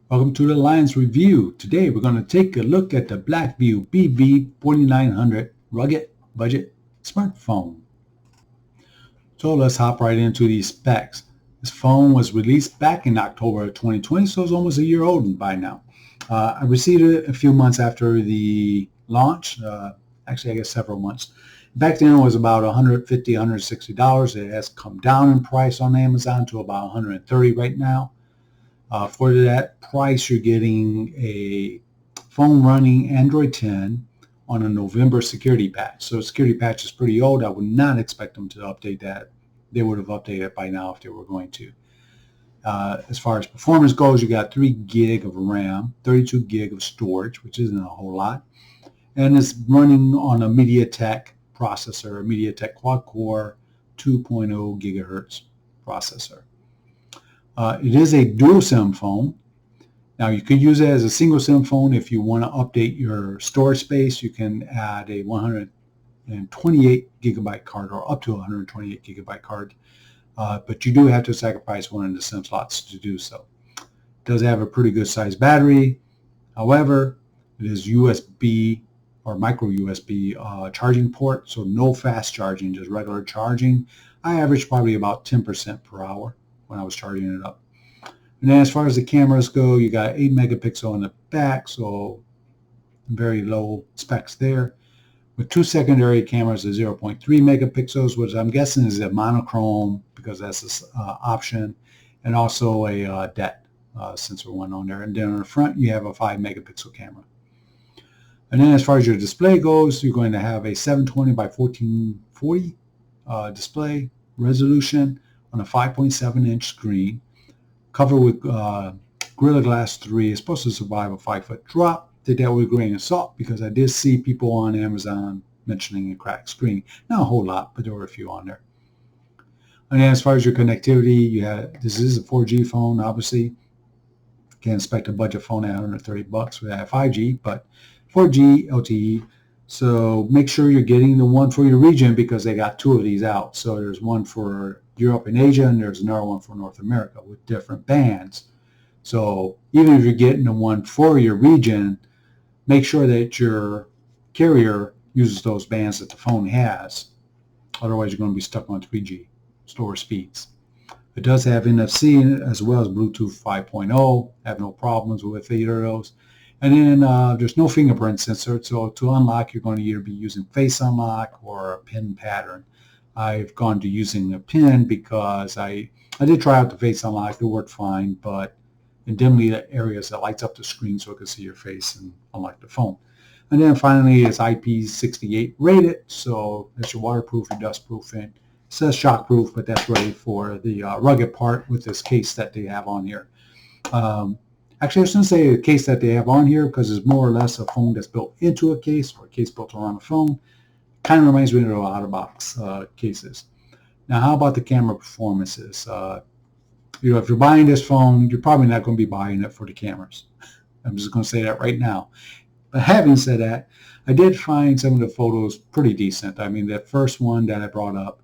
Welcome to the Lions Review. Today we're going to take a look at the Blackview BV4900 rugged budget smartphone. So let's hop right into these specs. This phone was released back in October of 2020, so it's almost a year old by now. I received it a few months after the launch, actually I guess several months. Back then it was about $150, $160. It has come down in price on Amazon to about $130 right now. For that price, you're getting a phone running Android 10 on a November security patch. So security patch is pretty old. I would not expect them to update that. They would have updated it by now if they were going to. As far as performance goes, you got 3 gig of RAM, 32 gig of storage, which isn't a whole lot. And it's running on a MediaTek processor, a MediaTek quad-core 2.0 gigahertz processor. It is a dual SIM phone. Now you could use it as a single SIM phone. If you want to update your storage space, you can add a 128 gigabyte card or up to 128 gigabyte card. But you do have to sacrifice one of the SIM slots to do so. It does have a pretty good sized battery. However, it is USB or micro USB charging port, so no fast charging, just regular charging. I average probably about 10% per hour when I was charging it up. And then as far as the cameras go, you got 8 megapixel in the back, so very low specs there. With 2 secondary cameras of 0.3 megapixels, which I'm guessing is a monochrome because that's an option, and also a DET sensor one on there. And then on the front, you have a 5 megapixel camera. And then as far as your display goes, you're going to have a 720 by 1440 display resolution on a 5.7-inch screen, covered with Gorilla Glass 3. It's supposed to survive a 5-foot drop. Take that with a grain of salt because I did see people on Amazon mentioning a cracked screen. Not a whole lot, but there were a few on there. And then as far as your connectivity, this is a 4G phone, obviously. Can't expect a budget phone at $130 with that 5G, but 4G LTE. So make sure you're getting the one for your region because they got 2 of these out. So there's one for Europe and Asia, and there's another one for North America with different bands. So even if you're getting the one for your region, make sure that your carrier uses those bands that the phone has. Otherwise, you're going to be stuck on 3G slower speeds. It does have NFC as well as Bluetooth 5.0. Have no problems with either of those. And then there's no fingerprint sensor, so to unlock, you're going to either be using face unlock or a pin pattern. I've gone to using a pin because I did try out the face unlock. It worked fine, but in dimly areas that lights up the screen so it can see your face and unlock the phone. And then finally, it's IP68 rated, so that's your waterproof and dustproof. And it says shockproof, but that's ready for the rugged part with this case that they have on here. Actually, I shouldn't say a case that they have on here because it's more or less a phone that's built into a case or a case built around a phone. Kind of reminds me of the out-of-box cases. Now, how about the camera performances? If you're buying this phone, you're probably not going to be buying it for the cameras. I'm just going to say that right now. But having said that, I did find some of the photos pretty decent. I mean, that first one that I brought up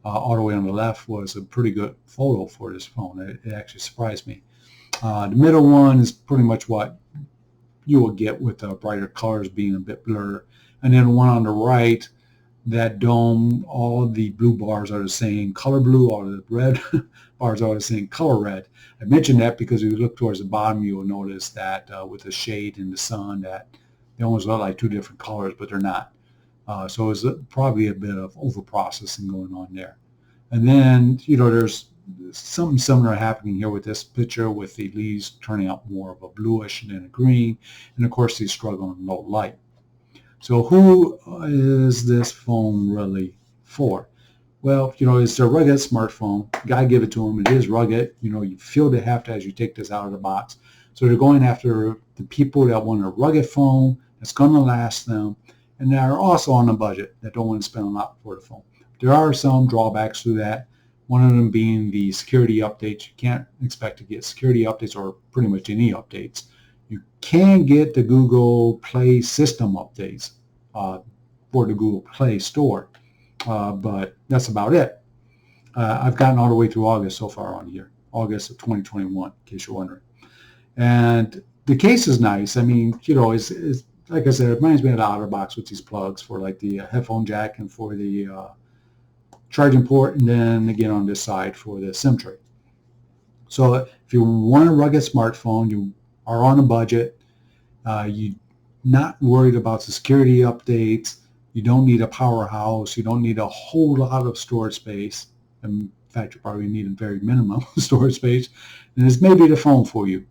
all the way on the left was a pretty good photo for this phone. It actually surprised me. The middle one is pretty much what you will get with the brighter colors being a bit blurred. And then the one on the right, that dome, all the blue bars are the same color blue, all the red bars are the same color red. I mentioned that because if you look towards the bottom, you will notice that with the shade in the sun that they almost look like 2 different colors, but they're not. So it's probably a bit of over-processing going on there. And then, there's something similar happening here with this picture with the leaves turning out more of a bluish than a green. And of course, they struggle in low light. So who is this phone really for? Well, it's a rugged smartphone. Gotta give it to them. It is rugged. You feel the heft as you take this out of the box. So they're going after the people that want a rugged phone that's going to last them and that are also on a budget that don't want to spend a lot for the phone. There are some drawbacks to that. One of them being the security updates. You can't expect to get security updates or pretty much any updates. You can get the Google Play system updates for the Google Play Store, but that's about it. I've gotten all the way through August so far on here, August of 2021, in case you're wondering. And the case is nice. I mean, you know, it's like I said, it reminds me of the OtterBox with these plugs for like the headphone jack and for the charging port, and then again on this side for the SIM tray. So if you want a rugged smartphone, you are on a budget, you're not worried about the security updates, you don't need a powerhouse, you don't need a whole lot of storage space. In fact, you probably need a very minimum storage space, and this may be the phone for you.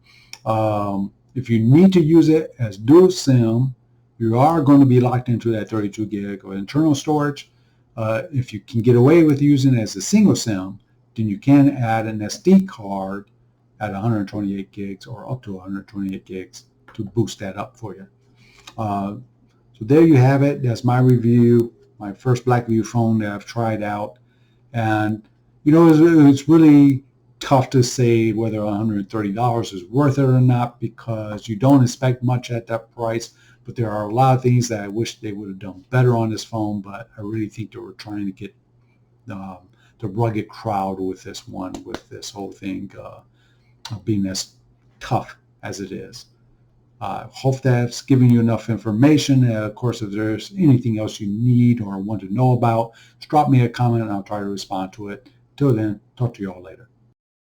If you need to use it as dual SIM, you are going to be locked into that 32 gig of internal storage. If you can get away with using it as a single SIM, then you can add an SD card at 128 gigs or up to 128 gigs to boost that up for you. So there you have it. That's my review, my first Blackview phone that I've tried out. And, you know, it's really tough to say whether $130 is worth it or not, because you don't expect much at that price. But there are a lot of things that I wish they would have done better on this phone, but I really think they were trying to get the rugged crowd with this one, with this whole thing being as tough as it is. Hope that's giving you enough information. Of course, if there's anything else you need or want to know about, just drop me a comment and I'll try to respond to it. Till then, talk to you all later.